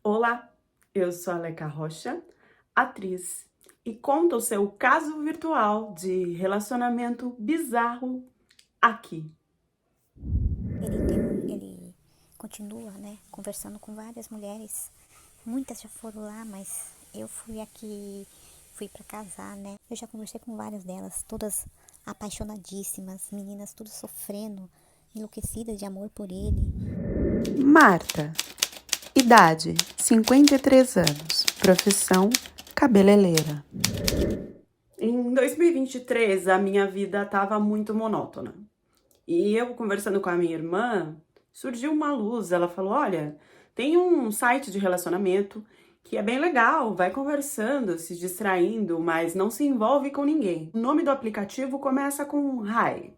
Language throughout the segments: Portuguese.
Olá, eu sou a Leca Rocha, atriz, e conto o seu caso virtual de relacionamento bizarro aqui. Ele continua, né, conversando com várias mulheres. Muitas já foram lá, mas eu fui aqui, fui pra casar, né? Eu já conversei com várias delas, todas apaixonadíssimas, meninas tudo sofrendo, enlouquecidas de amor por ele. Marta, idade 53 anos, profissão cabeleireira. Em 2023, a minha vida estava muito monótona. E eu conversando com a minha irmã, surgiu uma luz. Ela falou: Olha, tem um site de relacionamento que é bem legal, vai conversando, se distraindo, mas não se envolve com ninguém. O nome do aplicativo começa com Hi.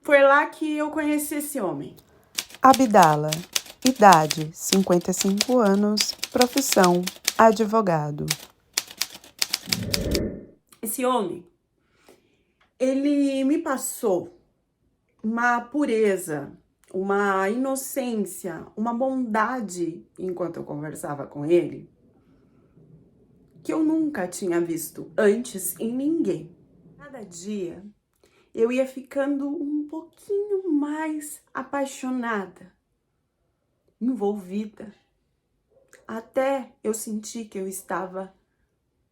Foi lá que eu conheci esse homem. Abdala, idade 55 anos, profissão advogado. Esse homem, ele me passou uma pureza, uma inocência, uma bondade enquanto eu conversava com ele, que eu nunca tinha visto antes em ninguém. Cada dia eu ia ficando um pouquinho mais apaixonada, envolvida, até eu senti que eu estava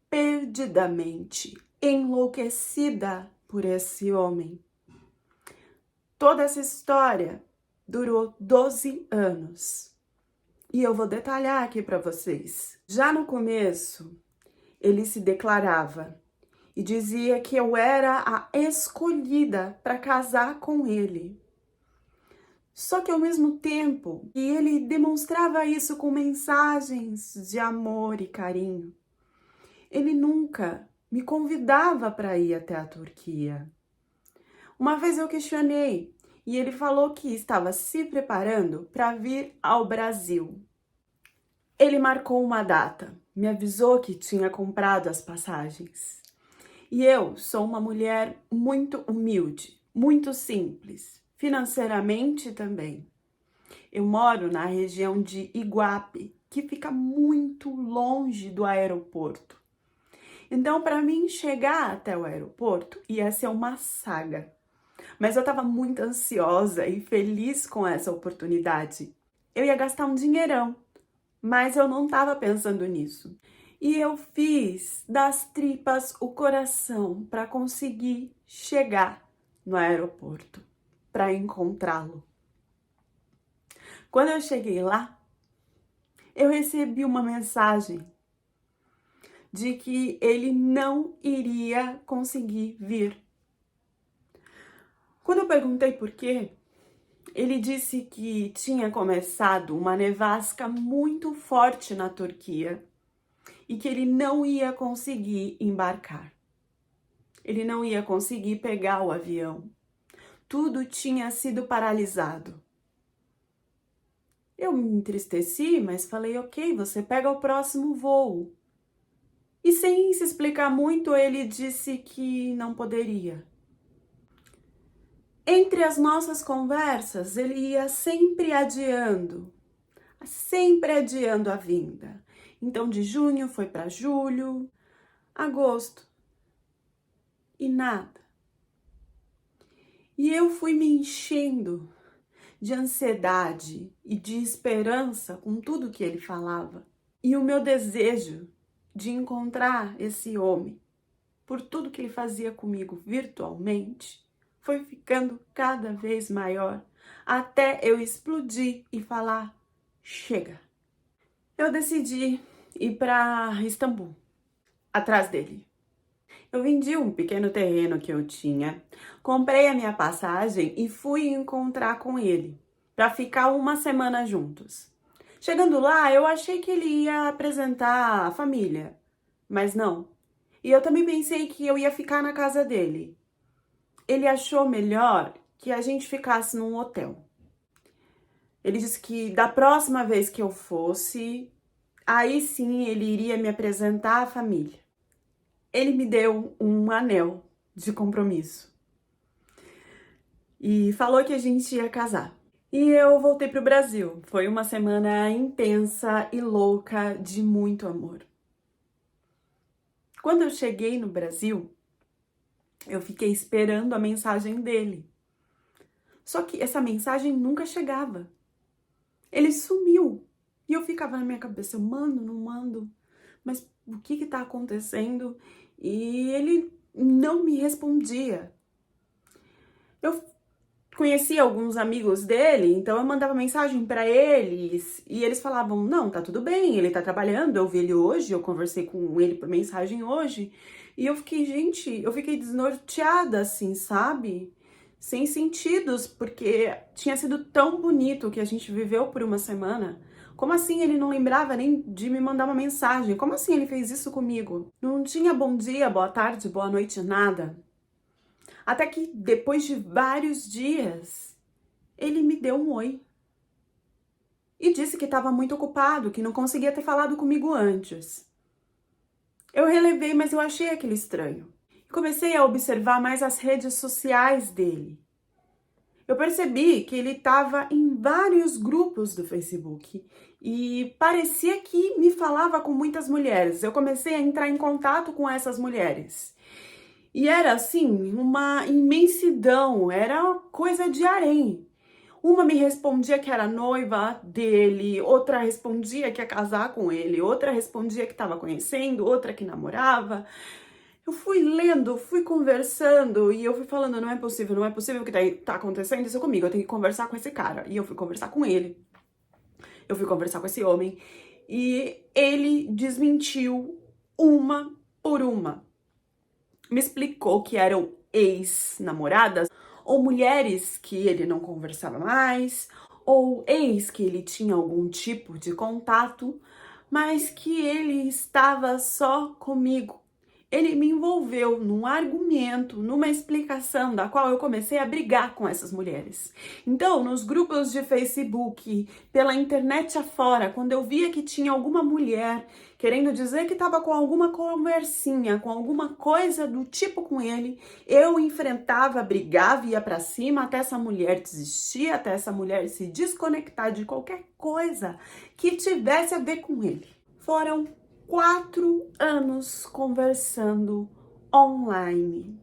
perdidamente enlouquecida por esse homem. Toda essa história durou 12 anos. E eu vou detalhar aqui para vocês. Já no começo, ele se declarava e dizia que eu era a escolhida para casar com ele. Só que ao mesmo tempo, e ele demonstrava isso com mensagens de amor e carinho, ele nunca me convidava para ir até a Turquia. Uma vez eu questionei e ele falou que estava se preparando para vir ao Brasil. Ele marcou uma data, me avisou que tinha comprado as passagens. E eu sou uma mulher muito humilde, muito simples, financeiramente também. Eu moro na região de Iguape, que fica muito longe do aeroporto. Então, para mim chegar até o aeroporto ia ser uma saga. Mas eu estava muito ansiosa e feliz com essa oportunidade. Eu ia gastar um dinheirão, mas eu não estava pensando nisso. E eu fiz das tripas o coração para conseguir chegar no aeroporto, para encontrá-lo. Quando eu cheguei lá, eu recebi uma mensagem de que ele não iria conseguir vir. Quando eu perguntei por quê, ele disse que tinha começado uma nevasca muito forte na Turquia e que ele não ia conseguir embarcar. Ele não ia conseguir pegar o avião. Tudo tinha sido paralisado. Eu me entristeci, mas falei: ok, você pega o próximo voo. E sem se explicar muito, ele disse que não poderia. Entre as nossas conversas, ele ia sempre adiando a vinda. Então, de junho foi para julho, agosto e nada. E eu fui me enchendo de ansiedade e de esperança com tudo que ele falava. E o meu desejo de encontrar esse homem, por tudo que ele fazia comigo virtualmente, foi ficando cada vez maior, até eu explodir e falar: chega. Eu decidi ir para Istambul, atrás dele. Eu vendi um pequeno terreno que eu tinha, comprei a minha passagem e fui encontrar com ele, para ficar uma semana juntos. Chegando lá, eu achei que ele ia apresentar a família, mas não. E eu também pensei que eu ia ficar na casa dele. Ele achou melhor que a gente ficasse num hotel. Ele disse que da próxima vez que eu fosse, aí sim ele iria me apresentar à família. Ele me deu um anel de compromisso e falou que a gente ia casar. E eu voltei pro Brasil. Foi uma semana intensa e louca de muito amor. Quando eu cheguei no Brasil, eu fiquei esperando a mensagem dele. Só que essa mensagem nunca chegava. Ele sumiu. E eu ficava na minha cabeça, eu mando, não mando? Mas o que tá acontecendo? E ele não me respondia. Eu conhecia alguns amigos dele, então eu mandava mensagem pra eles e eles falavam: "Não, tá tudo bem, ele tá trabalhando, eu vi ele hoje, eu conversei com ele por mensagem hoje". E eu fiquei, gente, eu fiquei desnorteada assim, sabe? Sem sentidos, porque tinha sido tão bonito o que a gente viveu por uma semana. Como assim ele não lembrava nem de me mandar uma mensagem? Como assim ele fez isso comigo? Não tinha bom dia, boa tarde, boa noite, nada. Até que depois de vários dias, ele me deu um oi. E disse que estava muito ocupado, que não conseguia ter falado comigo antes. Eu relevei, mas eu achei aquilo estranho. Comecei a observar mais as redes sociais dele. Eu percebi que ele estava em vários grupos do Facebook e parecia que me falava com muitas mulheres. Eu comecei a entrar em contato com essas mulheres. E era assim, uma imensidão, era coisa de harém. Uma me respondia que era noiva dele, outra respondia que ia casar com ele, outra respondia que estava conhecendo, outra que namorava. Eu fui lendo, fui conversando e eu fui falando, não é possível que tá acontecendo isso comigo, eu tenho que conversar com esse cara. E eu fui conversar com ele, eu fui conversar com esse homem e ele desmentiu uma por uma. Me explicou que eram ex-namoradas ou mulheres que ele não conversava mais, ou ex que ele tinha algum tipo de contato, mas que ele estava só comigo. Ele me envolveu num argumento, numa explicação da qual eu comecei a brigar com essas mulheres. Então, nos grupos de Facebook, pela internet afora, quando eu via que tinha alguma mulher querendo dizer que estava com alguma conversinha, com alguma coisa do tipo com ele, eu enfrentava, brigava, ia pra cima até essa mulher desistir, até essa mulher se desconectar de qualquer coisa que tivesse a ver com ele. Foram 4 anos conversando online,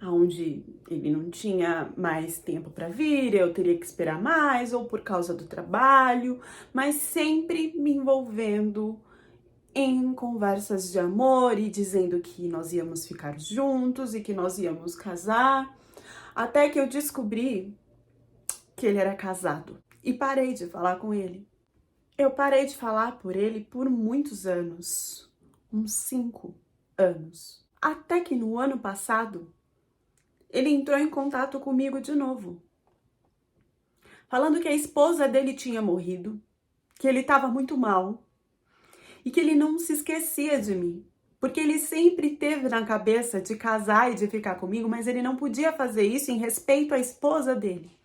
onde ele não tinha mais tempo para vir, eu teria que esperar mais, ou por causa do trabalho, mas sempre me envolvendo em conversas de amor e dizendo que nós íamos ficar juntos e que nós íamos casar, até que eu descobri que ele era casado e parei de falar com ele. Eu parei de falar por ele por muitos anos, uns 5 anos, até que no ano passado ele entrou em contato comigo de novo, falando que a esposa dele tinha morrido, que ele estava muito mal e que ele não se esquecia de mim, porque ele sempre teve na cabeça de casar e de ficar comigo, mas ele não podia fazer isso em respeito à esposa dele.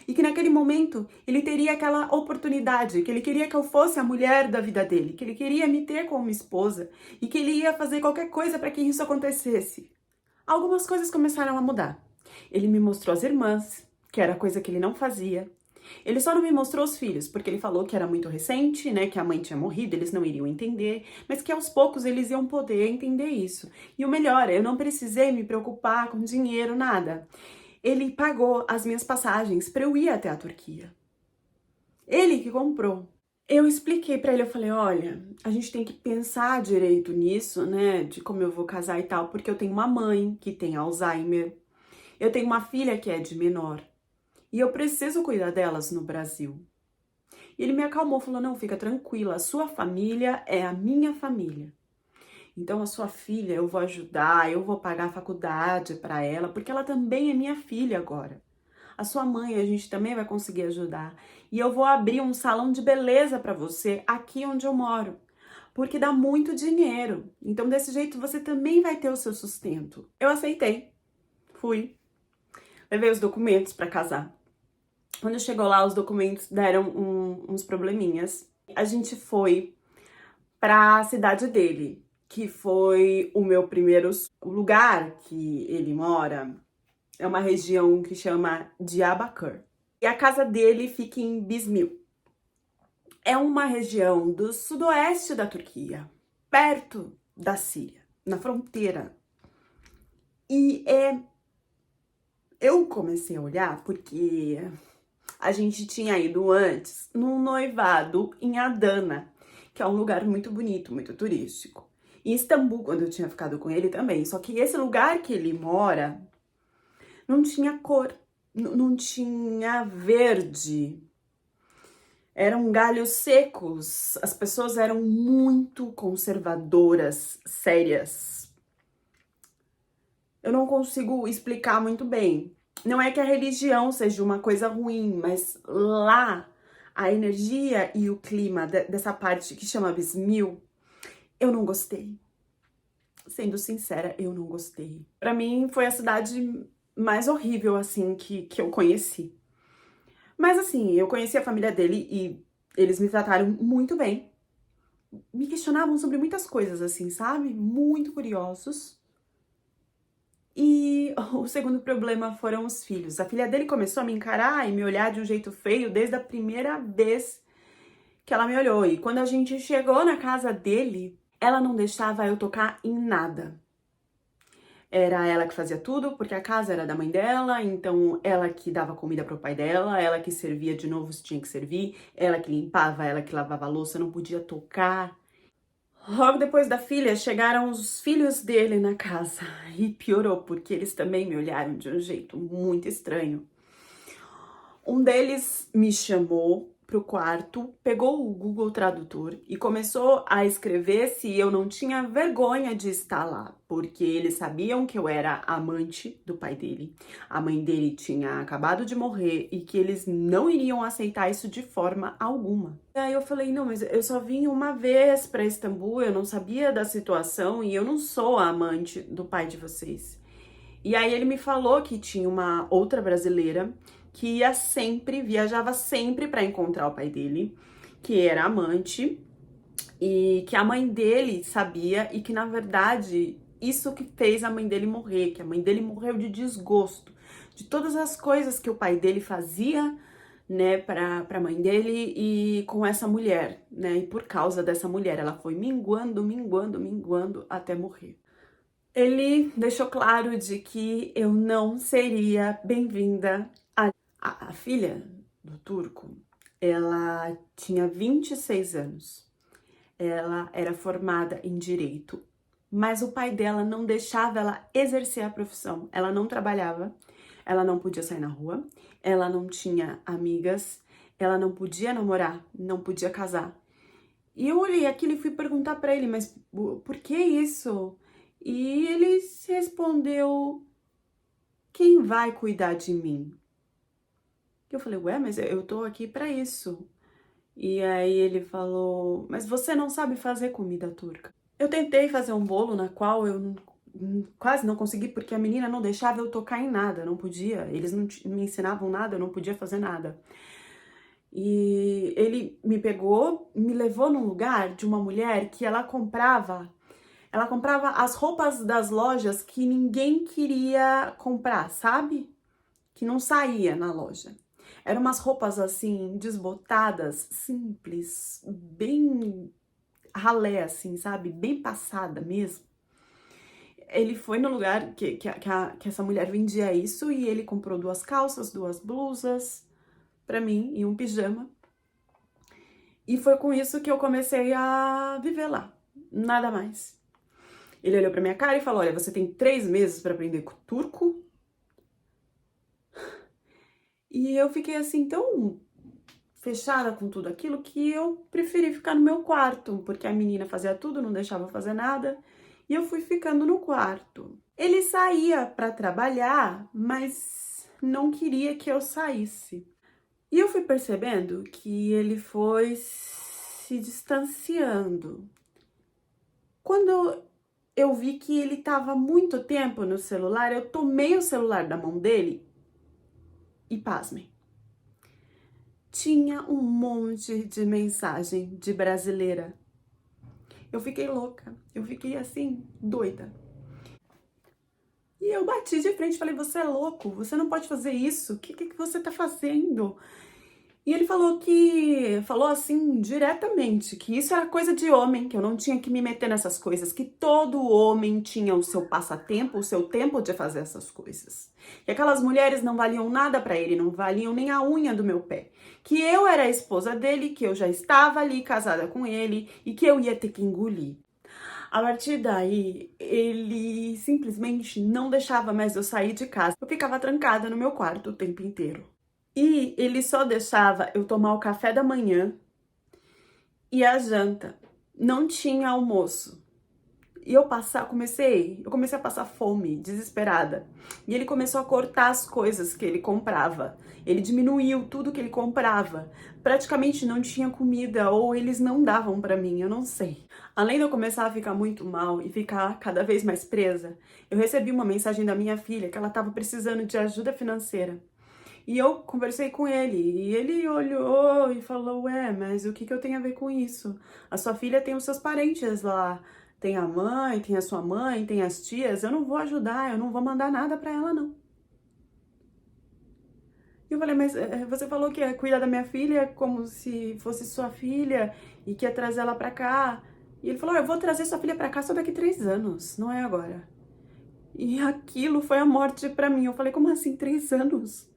E que naquele momento ele teria aquela oportunidade, que ele queria que eu fosse a mulher da vida dele, que ele queria me ter como esposa e que ele ia fazer qualquer coisa para que isso acontecesse. Algumas coisas começaram a mudar. Ele me mostrou as irmãs, que era coisa que ele não fazia. Ele só não me mostrou os filhos, porque ele falou que era muito recente, né, que a mãe tinha morrido, eles não iriam entender, mas que aos poucos eles iam poder entender isso. E o melhor, eu não precisei me preocupar com dinheiro, nada. Ele pagou as minhas passagens para eu ir até a Turquia. Ele que comprou. Eu expliquei pra ele, eu falei, olha, a gente tem que pensar direito nisso, né, de como eu vou casar e tal, porque eu tenho uma mãe que tem Alzheimer, eu tenho uma filha que é de menor, e eu preciso cuidar delas no Brasil. E ele me acalmou, falou, não, fica tranquila, a sua família é a minha família. Então a sua filha eu vou ajudar, eu vou pagar a faculdade pra ela, porque ela também é minha filha agora. A sua mãe a gente também vai conseguir ajudar. E eu vou abrir um salão de beleza pra você aqui onde eu moro, porque dá muito dinheiro. Então desse jeito você também vai ter o seu sustento. Eu aceitei, fui, levei os documentos pra casar. Quando chegou lá, os documentos deram uns probleminhas. A gente foi pra cidade dele, que foi o meu primeiro lugar que ele mora. É uma região que chama Diyarbakır. E a casa dele fica em Bizmir. É uma região do sudoeste da Turquia, perto da Síria, na fronteira. E eu comecei a olhar porque a gente tinha ido antes num noivado em Adana, que é um lugar muito bonito, muito turístico. Em Istambul, quando eu tinha ficado com ele também. Só que esse lugar que ele mora não tinha cor, não tinha verde. Eram galhos secos. As pessoas eram muito conservadoras, sérias. Eu não consigo explicar muito bem. Não é que a religião seja uma coisa ruim, mas lá a energia e o clima dessa parte que chama Bismil, eu não gostei. Sendo sincera, eu não gostei. Pra mim foi a cidade mais horrível assim que eu conheci. Mas assim, eu conheci a família dele e eles me trataram muito bem. Me questionavam sobre muitas coisas assim, sabe? Muito curiosos. E o segundo problema foram os filhos. A filha dele começou a me encarar e me olhar de um jeito feio desde a primeira vez que ela me olhou. E quando a gente chegou na casa dele, ela não deixava eu tocar em nada. Era ela que fazia tudo, porque a casa era da mãe dela, então ela que dava comida pro pai dela, ela que servia de novo se tinha que servir, ela que limpava, ela que lavava a louça, não podia tocar. Logo depois da filha, chegaram os filhos dele na casa e piorou, porque eles também me olharam de um jeito muito estranho. Um deles me chamou pro quarto, pegou o Google Tradutor e começou a escrever se eu não tinha vergonha de estar lá, porque eles sabiam que eu era amante do pai dele. A mãe dele tinha acabado de morrer e que eles não iriam aceitar isso de forma alguma. E aí eu falei, não, mas eu só vim uma vez para Istambul, eu não sabia da situação e eu não sou a amante do pai de vocês. E aí ele me falou que tinha uma outra brasileira que ia sempre, viajava sempre para encontrar o pai dele, que era amante, e que a mãe dele sabia e que na verdade isso que fez a mãe dele morrer, que a mãe dele morreu de desgosto de todas as coisas que o pai dele fazia, né, para mãe dele e com essa mulher, né? E por causa dessa mulher, ela foi minguando, minguando, minguando até morrer. Ele deixou claro de que eu não seria bem-vinda. A filha do turco, ela tinha 26 anos. Ela era formada em direito, mas o pai dela não deixava ela exercer a profissão. Ela não trabalhava, ela não podia sair na rua, ela não tinha amigas, ela não podia namorar, não podia casar. E eu olhei aquilo e fui perguntar pra ele, mas por que isso? E ele respondeu: quem vai cuidar de mim? Eu falei, ué, mas eu tô aqui pra isso. E aí ele falou, mas você não sabe fazer comida turca. Eu tentei fazer um bolo na qual quase não consegui, porque a menina não deixava eu tocar em nada, não podia. Eles não me ensinavam nada, eu não podia fazer nada. E ele me pegou, me levou num lugar de uma mulher que ela comprava as roupas das lojas que ninguém queria comprar, sabe? Que não saía na loja. Eram umas roupas assim, desbotadas, simples, bem ralé, assim, sabe? Bem passada mesmo. Ele foi no lugar que essa mulher vendia isso e ele comprou 2 calças, 2 blusas pra mim e um pijama. E foi com isso que eu comecei a viver lá. Nada mais. Ele olhou pra minha cara e falou: olha, você tem 3 meses pra aprender turco. E eu fiquei assim tão fechada com tudo aquilo que eu preferi ficar no meu quarto, porque a menina fazia tudo, não deixava eu fazer nada, e eu fui ficando no quarto. Ele saía para trabalhar, mas não queria que eu saísse. E eu fui percebendo que ele foi se distanciando. Quando eu vi que ele estava muito tempo no celular, eu tomei o celular da mão dele e pasmem. Tinha um monte de mensagem de brasileira. Eu fiquei louca, eu fiquei assim, doida. E eu bati de frente e falei, você é louco, você não pode fazer isso, o que você tá fazendo? E ele falou assim, diretamente, que isso era coisa de homem, que eu não tinha que me meter nessas coisas, que todo homem tinha o seu passatempo, o seu tempo de fazer essas coisas. Que aquelas mulheres não valiam nada pra ele, não valiam nem a unha do meu pé. Que eu era a esposa dele, que eu já estava ali casada com ele e que eu ia ter que engolir. A partir daí, ele simplesmente não deixava mais eu sair de casa. Eu ficava trancada no meu quarto o tempo inteiro. E ele só deixava eu tomar o café da manhã e a janta. Não tinha almoço. E eu comecei a passar fome, desesperada. E ele começou a cortar as coisas que ele comprava. Ele diminuiu tudo que ele comprava. Praticamente não tinha comida ou eles não davam pra mim, eu não sei. Além de eu começar a ficar muito mal e ficar cada vez mais presa, eu recebi uma mensagem da minha filha que ela estava precisando de ajuda financeira. E eu conversei com ele, e ele olhou e falou, ué, mas o que eu tenho a ver com isso? A sua filha tem os seus parentes lá, tem a mãe, tem a sua mãe, tem as tias, eu não vou ajudar, eu não vou mandar nada pra ela, não. E eu falei, mas você falou que ia cuidar da minha filha como se fosse sua filha e que ia trazer ela pra cá. E ele falou, eu vou trazer sua filha pra cá só daqui 3 anos, não é agora. E aquilo foi a morte pra mim. Eu falei, como assim 3 anos?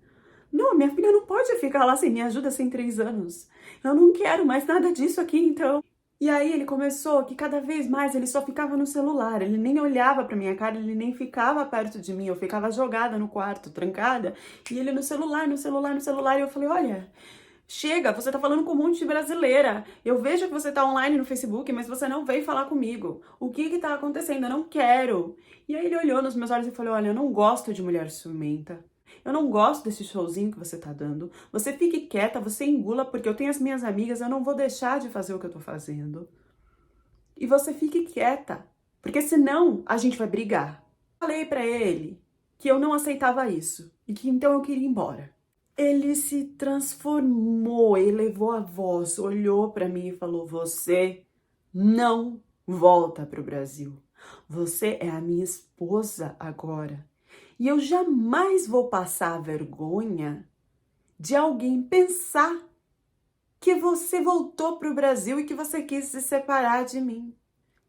Não, minha filha não pode ficar lá sem minha ajuda sem 3 anos. Eu não quero mais nada disso aqui, então. E aí ele começou que cada vez mais ele só ficava no celular, ele nem olhava pra minha cara, ele nem ficava perto de mim, eu ficava jogada no quarto, trancada, e ele no celular, e eu falei, olha, chega, você tá falando com um monte de brasileira, eu vejo que você tá online no Facebook, mas você não veio falar comigo, o que tá acontecendo? Eu não quero. E aí ele olhou nos meus olhos e falou, olha, eu não gosto de mulher ciumenta. Eu não gosto desse showzinho que você tá dando. Você fique quieta, você engula, porque eu tenho as minhas amigas, eu não vou deixar de fazer o que eu tô fazendo. E você fique quieta, porque senão a gente vai brigar. Falei pra ele que eu não aceitava isso e que então eu queria ir embora. Ele se transformou, elevou a voz, olhou pra mim e falou: "Você não volta pro Brasil. Você é a minha esposa agora. E eu jamais vou passar vergonha de alguém pensar que você voltou pro Brasil e que você quis se separar de mim.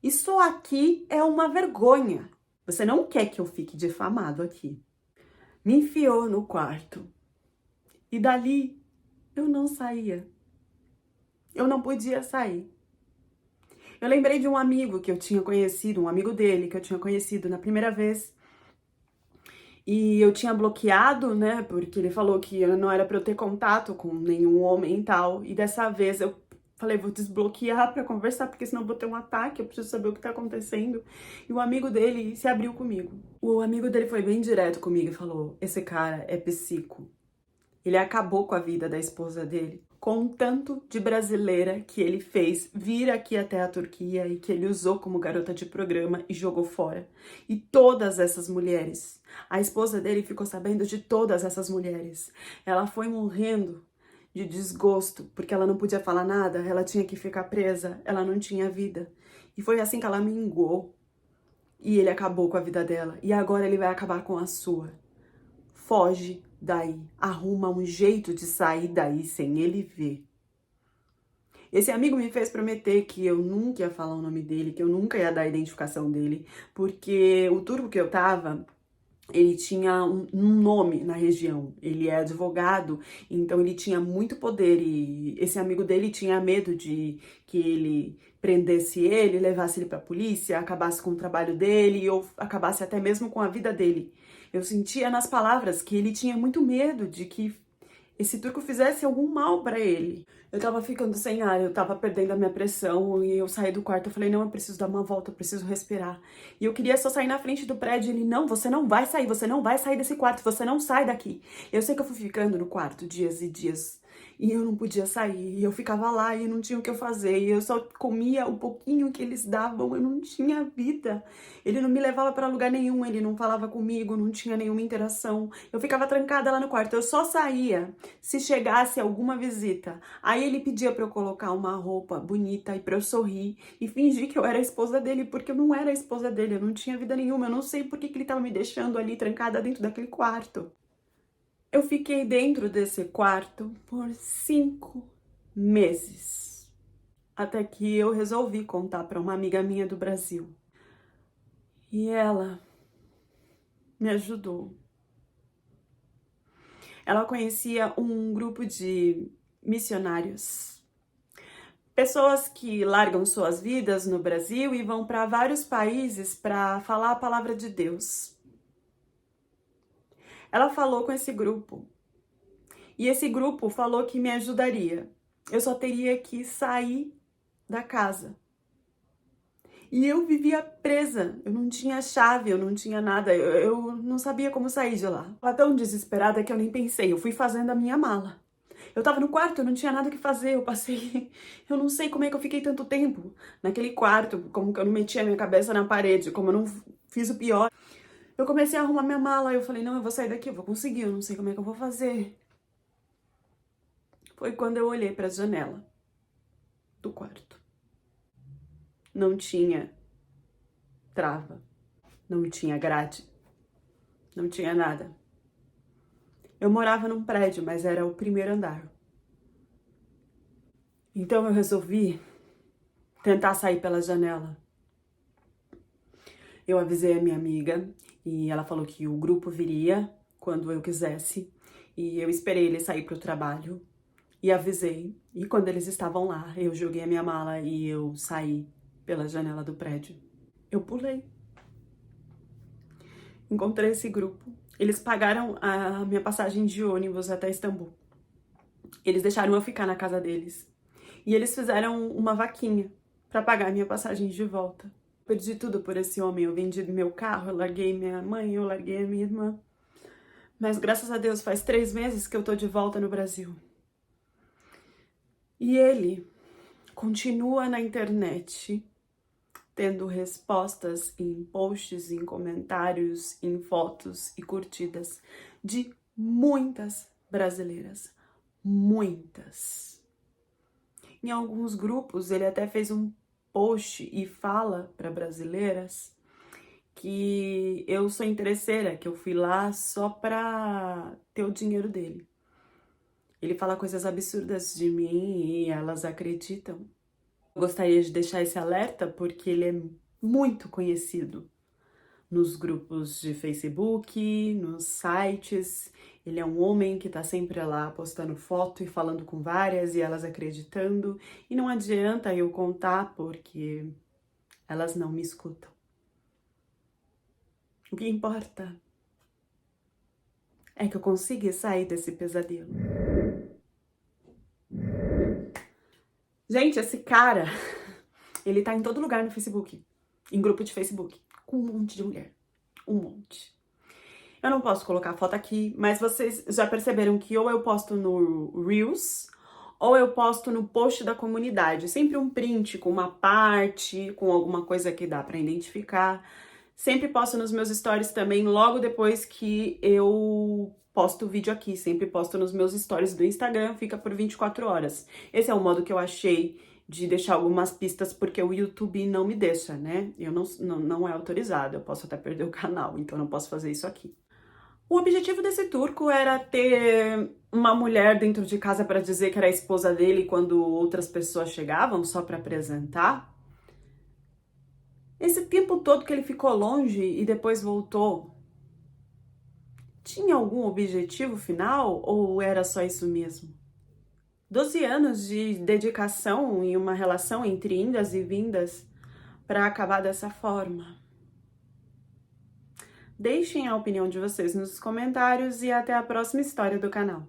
Isso aqui é uma vergonha. Você não quer que eu fique difamado aqui." Me enfiou no quarto. E dali eu não saía. Eu não podia sair. Eu lembrei de um amigo que eu tinha conhecido, um amigo dele que eu tinha conhecido na primeira vez. E eu tinha bloqueado, né, porque ele falou que não era pra eu ter contato com nenhum homem e tal. E dessa vez eu falei, vou desbloquear pra conversar, porque senão eu vou ter um ataque, eu preciso saber o que tá acontecendo. E o amigo dele se abriu comigo. O amigo dele foi bem direto comigo e falou, esse cara é psico. Ele acabou com a vida da esposa dele, com um tanto de brasileira que ele fez vir aqui até a Turquia e que ele usou como garota de programa e jogou fora. E todas essas mulheres, a esposa dele ficou sabendo de todas essas mulheres. Ela foi morrendo de desgosto, porque ela não podia falar nada, ela tinha que ficar presa, ela não tinha vida. E foi assim que ela minguou. E ele acabou com a vida dela. E agora ele vai acabar com a sua. Foge daí, arruma um jeito de sair daí sem ele ver. Esse amigo me fez prometer que eu nunca ia falar o nome dele, que eu nunca ia dar a identificação dele, porque o turco que eu tava, ele tinha um nome na região, ele é advogado, então ele tinha muito poder e esse amigo dele tinha medo de que ele prendesse ele, levasse ele pra polícia, acabasse com o trabalho dele ou acabasse até mesmo com a vida dele. Eu sentia nas palavras que ele tinha muito medo de que esse turco fizesse algum mal pra ele. Eu tava ficando sem ar, eu tava perdendo a minha pressão e eu saí do quarto, eu falei, não, eu preciso dar uma volta, eu preciso respirar. E eu queria só sair na frente do prédio, ele, não, você não vai sair desse quarto, você não sai daqui. Eu sei que eu fui ficando no quarto dias e dias. e eu não podia sair, e eu ficava lá e não tinha o que eu fazer, e eu só comia o pouquinho que eles davam, eu não tinha vida. Ele não me levava para lugar nenhum, ele não falava comigo, não tinha nenhuma interação. Eu ficava trancada lá no quarto, eu só saía se chegasse alguma visita. Aí ele pedia para eu colocar uma roupa bonita e para eu sorrir e fingir que eu era a esposa dele, porque eu não era a esposa dele, eu não tinha vida nenhuma, eu não sei por que ele estava me deixando ali trancada dentro daquele quarto. Eu fiquei dentro desse quarto por 5 meses, até que eu resolvi contar para uma amiga minha do Brasil. E ela me ajudou. Ela conhecia um grupo de missionários, pessoas que largam suas vidas no Brasil e vão para vários países para falar a palavra de Deus. Ela falou com esse grupo. E esse grupo falou que me ajudaria. Eu só teria que sair da casa. E eu vivia presa. Eu não tinha chave, eu não tinha nada. Eu não sabia como sair de lá. Eu tava tão desesperada que eu nem pensei. Eu fui fazendo a minha mala. Eu tava no quarto, eu não tinha nada o que fazer. Eu passei. Eu não sei como é que eu fiquei tanto tempo naquele quarto. Como que eu não meti a minha cabeça na parede. Como eu não fiz o pior. Eu comecei a arrumar minha mala. Eu falei, não, eu vou sair daqui, eu vou conseguir. Eu não sei como é que eu vou fazer. Foi quando eu olhei para a janela do quarto. Não tinha trava, não tinha grade, não tinha nada. Eu morava num prédio, mas era o primeiro andar. Então eu resolvi tentar sair pela janela. Eu avisei a minha amiga e ela falou que o grupo viria quando eu quisesse. E eu esperei ele sair para o trabalho e avisei. E quando eles estavam lá, eu joguei a minha mala e eu saí pela janela do prédio. Eu pulei. Encontrei esse grupo. Eles pagaram a minha passagem de ônibus até Istambul. Eles deixaram eu ficar na casa deles. E eles fizeram uma vaquinha para pagar a minha passagem de volta. Perdi tudo por esse homem. Eu vendi meu carro, eu larguei minha mãe, eu larguei a minha irmã. Mas graças a Deus faz 3 meses que eu tô de volta no Brasil. E ele continua na internet tendo respostas em posts, em comentários, em fotos e curtidas de muitas brasileiras. Muitas. Em alguns grupos, ele até fez um post e fala para brasileiras que eu sou interesseira, que eu fui lá só para ter o dinheiro dele. Ele fala coisas absurdas de mim e elas acreditam. Eu gostaria de deixar esse alerta porque ele é muito conhecido nos grupos de Facebook, nos sites. Ele é um homem que tá sempre lá postando foto e falando com várias e elas acreditando. E não adianta eu contar porque elas não me escutam. O que importa é que eu consiga sair desse pesadelo. Gente, esse cara, ele tá em todo lugar no Facebook, em grupo de Facebook, com um monte de mulher, um monte. Eu não posso colocar a foto aqui, mas vocês já perceberam que ou eu posto no Reels, ou eu posto no post da comunidade, sempre um print com uma parte, com alguma coisa que dá pra identificar. Sempre posto nos meus stories também, logo depois que eu posto o vídeo aqui. Sempre posto nos meus stories do Instagram, fica por 24 horas. Esse é o modo que eu achei de deixar algumas pistas, porque o YouTube não me deixa, né? Eu não é autorizado, eu posso até perder o canal, então eu não posso fazer isso aqui. O objetivo desse turco era ter uma mulher dentro de casa para dizer que era a esposa dele quando outras pessoas chegavam, só para apresentar. Esse tempo todo que ele ficou longe e depois voltou, tinha algum objetivo final ou era só isso mesmo? 12 anos de dedicação em uma relação entre indas e vindas para acabar dessa forma. Deixem a opinião de vocês nos comentários e até a próxima história do canal.